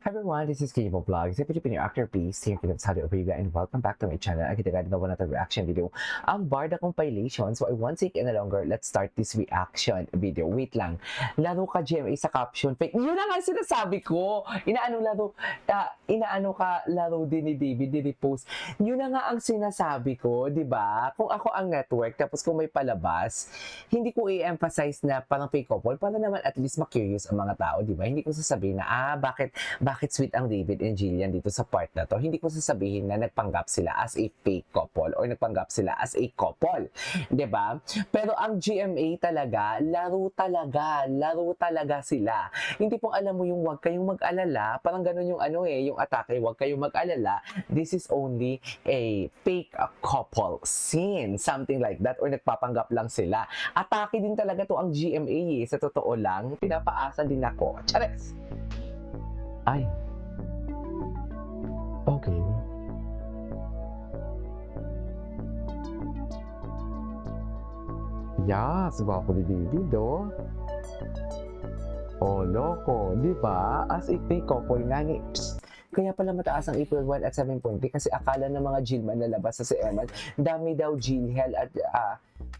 Hi everyone, this is Kibo Vlogs. If you're your actor, please here kita Saudi Arabia and welcome back to my channel. Ang kita ganda na reaction video. Ang Barda compilation. So I won't take any longer. Let's start this reaction video. Wait lang. Laro ka GMA sa caption. Fake. Yun na nga sinasabi ko. Inaano ka laro din ni David, di-repost. Yun na nga ang sinasabi ko, di ba? Kung ako ang network, tapos kung may palabas, hindi ko i-emphasize na parang fake couple para naman at least ma-curious ang mga tao, di ba? Hindi ko sasabihin na, bakit sweet ang David and Jillian dito sa part na to. Hindi ko sasabihin na nagpanggap sila as a fake couple or nagpanggap sila as a couple. 'Di ba? Pero ang GMA talaga, laro talaga sila. Hindi po alam mo yung wag kayong mag-alala, parang ganun yung yung atake, wag kayong mag-alala. This is only a fake couple scene, something like that, or nagpapanggap lang sila. Atake din talaga to ang GMA sa totoo lang. Pinapaasa din ako. Chares! Ay. Okay. Yes, gwapo ni David, oh. Oh, loko. Di ba? As a fake couple nga ni... Psst. Kaya pala mataas ang April 1 at 7.3 kasi akala ng mga Jillman na labas sa si Eman. Dami daw Jillhel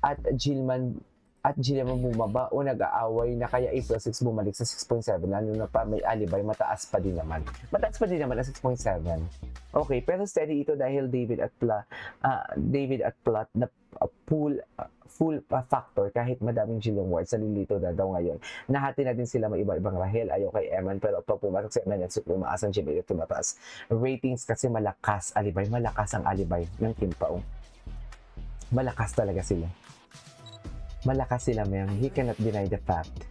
at Jillman at Jillian bumaba o nag-aaway na kaya April 6 bumalik sa 6.7 lalo na pa may alibay, mataas pa din naman ang 6.7. Okay, pero steady ito dahil David at Plot na full factor kahit madaming Jillian Wards nalilito na daw ngayon. Nahati na din sila may iba-ibang Rahel, ayaw kay Eman, pero pag pumasok si Eman at tumaas ang Jimmy, tumataas ratings kasi malakas ang alibay ng Kim Pao. Malakas talaga sila. Malakas sila, ma'am. He cannot deny the fact.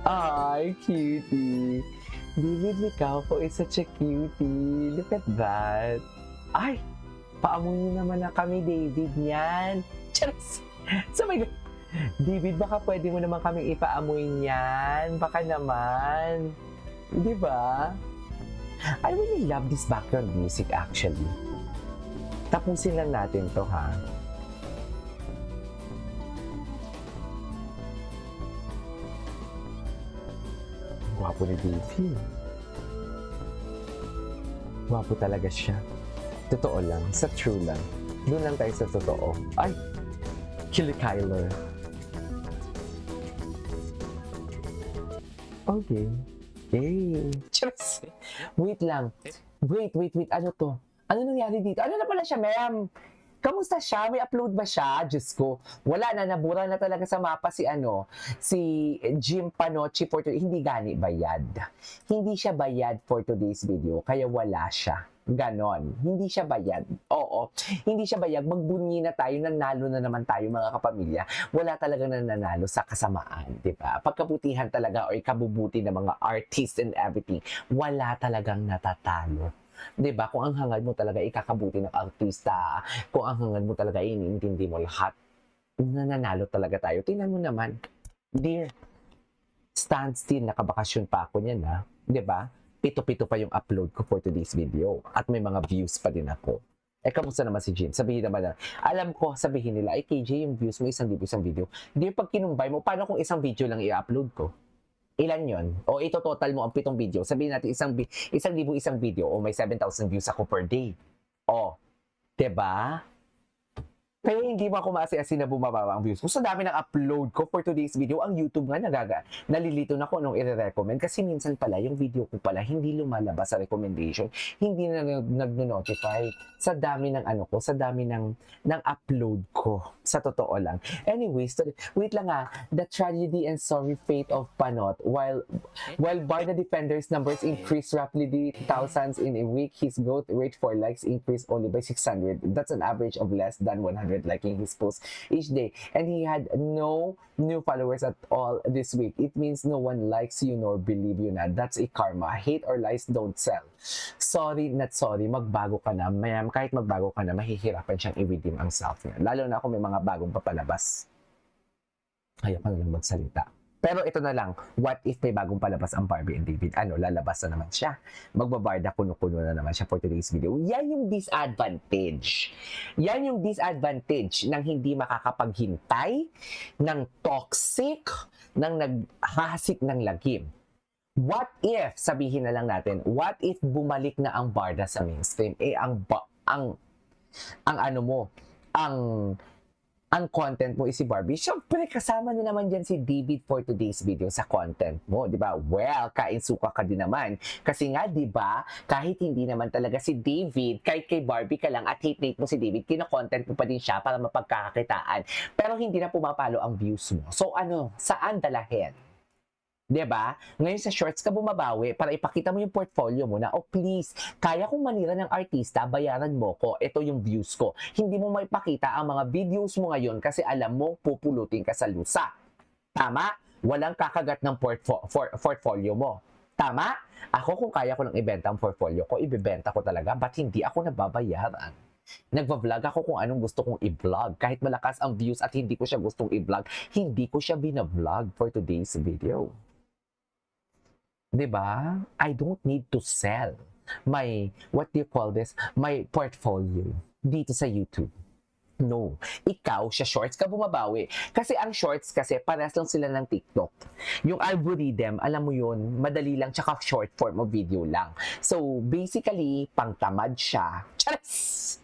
Ay, cutie. David Licauco is such a cutie. Look at that. Ay, paamoy niyo naman na kami, David, niyan. Charas! So my God. David, baka pwede mo naman kaming ipaamoy niyan. Baka naman. Di ba? I really love this background music actually. Tapusin lang natin to, ha? Gwapo ni David. Gwapo talaga siya. Totoo lang. Sa true lang. Doon lang tayo sa totoo. Ay! Kill Kyler. Okay. Yay! Just wait lang. Wait. Ano to? Ano nangyari dito? Ano na pala siya, ma'am? Kamusta siya? May upload ba siya? Diyos ko. Wala na. Nabura na talaga sa mapa si Jim Panocci for today. Hindi gani bayad. Hindi siya bayad for today's video. Kaya wala siya. Ganon. Hindi siya bayad. Oo. Hindi siya bayad. Magbunyi na tayo. Nanalo na naman tayo mga kapamilya. Wala talagang nananalo sa kasamaan. Diba? Pagkabutihan talaga o ikabubuti ng mga artists and everything. Wala talagang natatalo. Diba? Kung ang hangad mo talaga ikakabuti ng artista, kung ang hangad mo talaga iniintindi mo lahat, nananalo talaga tayo. Tingnan mo naman. Dear, stand still. Nakabakasyon pa ako niyan, ha? Diba? Pito-pito pa yung upload ko for today's video. At may mga views pa din ako. Kamusta naman si Jim? Sabihin naman na, alam ko, sabihin nila, KJ, yung views mo, 1,000 isang video. Hindi pag kinumbay mo, paano kung isang video lang i-upload ko? Ilan yon? O ito total mo ang 7 video. Sabihin natin, 1,000 isang video, o may 7,000 views ako per day. O, diba? Kaya hindi mo ako maasi-asi na bumababa ang views ko. Sa dami ng upload ko for today's video, ang YouTube nga nalilito na ko nung i-recommend. Kasi minsan pala, yung video ko pala, hindi lumalabas sa recommendation. Hindi na nag-notify sa dami ng sa dami ng upload ko. Sa totoo lang. Anyways, wait lang the tragedy and sorry fate of Panot. While Barda Defenders numbers increase rapidly thousands in a week, his growth rate for likes increased only by 600. That's an average of less than 100 liking his posts each day, and he had no new followers at all this week. It means no one likes you nor believe you na. That's a karma. Hate or lies don't sell. Sorry, not sorry. Magbago ka na. Mayam, kahit magbago ka na, mahihirapan siyang i-redeem ang self niya. Lalo na kung may mga bagong papalabas. Ayaw ka na lang magsalita. Pero ito na lang, what if may bagong palabas ang Barbie and David? Ano, lalabas na naman siya. Magbabarda, kuno-kuno na naman siya for today's video. Yan yung disadvantage. Yan yung disadvantage ng hindi makakapaghintay, ng toxic, ng naghahasik ng lagim. What if, sabihin na lang natin, what if bumalik na ang Barda sa mainstream? Ang ano mo, ang content mo is si Barbie. Siyempre, kasama na naman dyan si David for today's video sa content mo, di ba? Well, kain suka ka din naman. Kasi nga, di ba, kahit hindi naman talaga si David, kahit kay Barbie ka lang at hate mo si David, kino-content mo pa din siya para mapagkakakitaan. Pero hindi na pumapalo ang views mo. So ano, saan dalahin? 'Di ba? Ngayon sa shorts ka bumabawi para ipakita mo yung portfolio mo na, oh please, kaya kong manira ng artista, bayaran mo ko, ito yung views ko. Hindi mo maipakita ang mga videos mo ngayon kasi alam mo pupulutin ka sa lusa. Tama? Walang kakagat ng portfolio mo. Tama? Ako kung kaya ko lang ibenta ang portfolio ko, ibebenta ko talaga, ba't hindi ako nababayaran? Nagva-vlog ako kung anong gusto kong i-vlog. Kahit malakas ang views at hindi ko siya gustong i-vlog, hindi ko siya bina-vlog for today's video. 'Di ba? I don't need to sell my, what do you call this? My portfolio dito sa YouTube. No. Ikaw, sa shorts ka bumabawi. Kasi ang shorts kasi, parehas lang sila ng TikTok. Yung algorithm, alam mo yun, madali lang, tsaka short form of video lang. So, basically, pangtamad siya. Charas!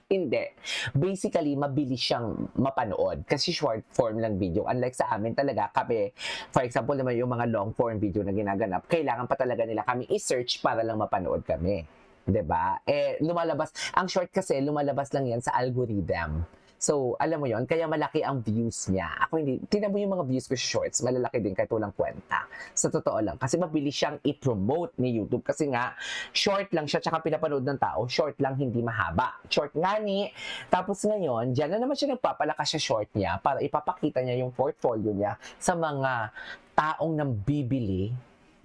Hindi. Basically, mabilis siyang mapanood. Kasi short form lang video. Unlike sa amin talaga, kami, for example naman yung mga long form video na ginaganap, kailangan pa talaga nila kami i-search para lang mapanood kami. 'Di ba? Lumalabas, ang short kasi, lumalabas lang yan sa algorithm. So, alam mo yon, kaya malaki ang views niya. Ako hindi, tingnan mo yung mga views ko sa shorts, malalaki din kahit walang kwenta. Sa totoo lang, kasi mabilis siyang i-promote ni YouTube kasi nga, short lang siya, tsaka pinapanood ng tao, short lang, hindi mahaba. Short nga ni, tapos ngayon, dyan na naman siya nagpapalakas sa short niya para ipapakita niya yung portfolio niya sa mga taong nang bibili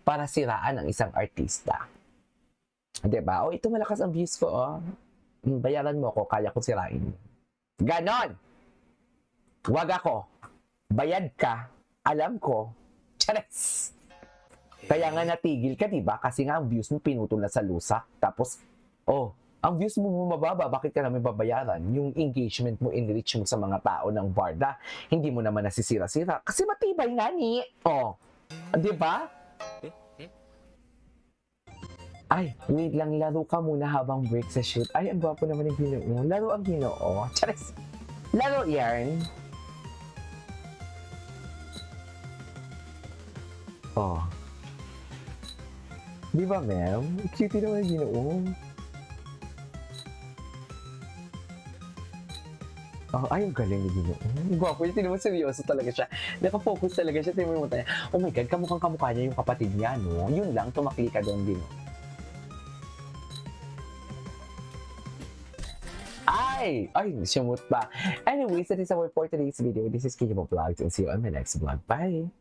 para siraan ang isang artista. Diba? O, ito malakas ang views ko, oh. Bayaran mo ako, kaya ko sirain. Ganon. Wag ako. Bayad ka. Alam ko. Chares. Kaya nga natigil ka, diba? Kasi nga ang views mo pinutol na sa lusak. Tapos, oh, ang views mo mababa, bakit ka namin babayaran? Yung engagement mo, in-reach mo sa mga tao ng Barda, hindi mo naman nasisira-sira. Kasi matibay nga ni. Oh, diba? Ay, wait lang, laro ka muna habang break sa shoot. Ay, ang gwapo naman yung Ginoo. Laro ang Ginoo. Charis. Laro yan. Oh. Di ba, ma'am? Cute naman yung Ginoo. Oh, ay, ang galing ni Ginoo. Gwapo yun. Tinan mo, seryoso talaga siya. Nakafocus talaga siya. Tinan mo tayo. Oh my God, kamukhang kamukha niya yung kapatid niya, no? Yun lang, tumakli ka doon, Ginoo. Ay, sumut pa. Anyways, that is our for today's video. This is Kiyama Vlogs and see you on my next vlog. Bye!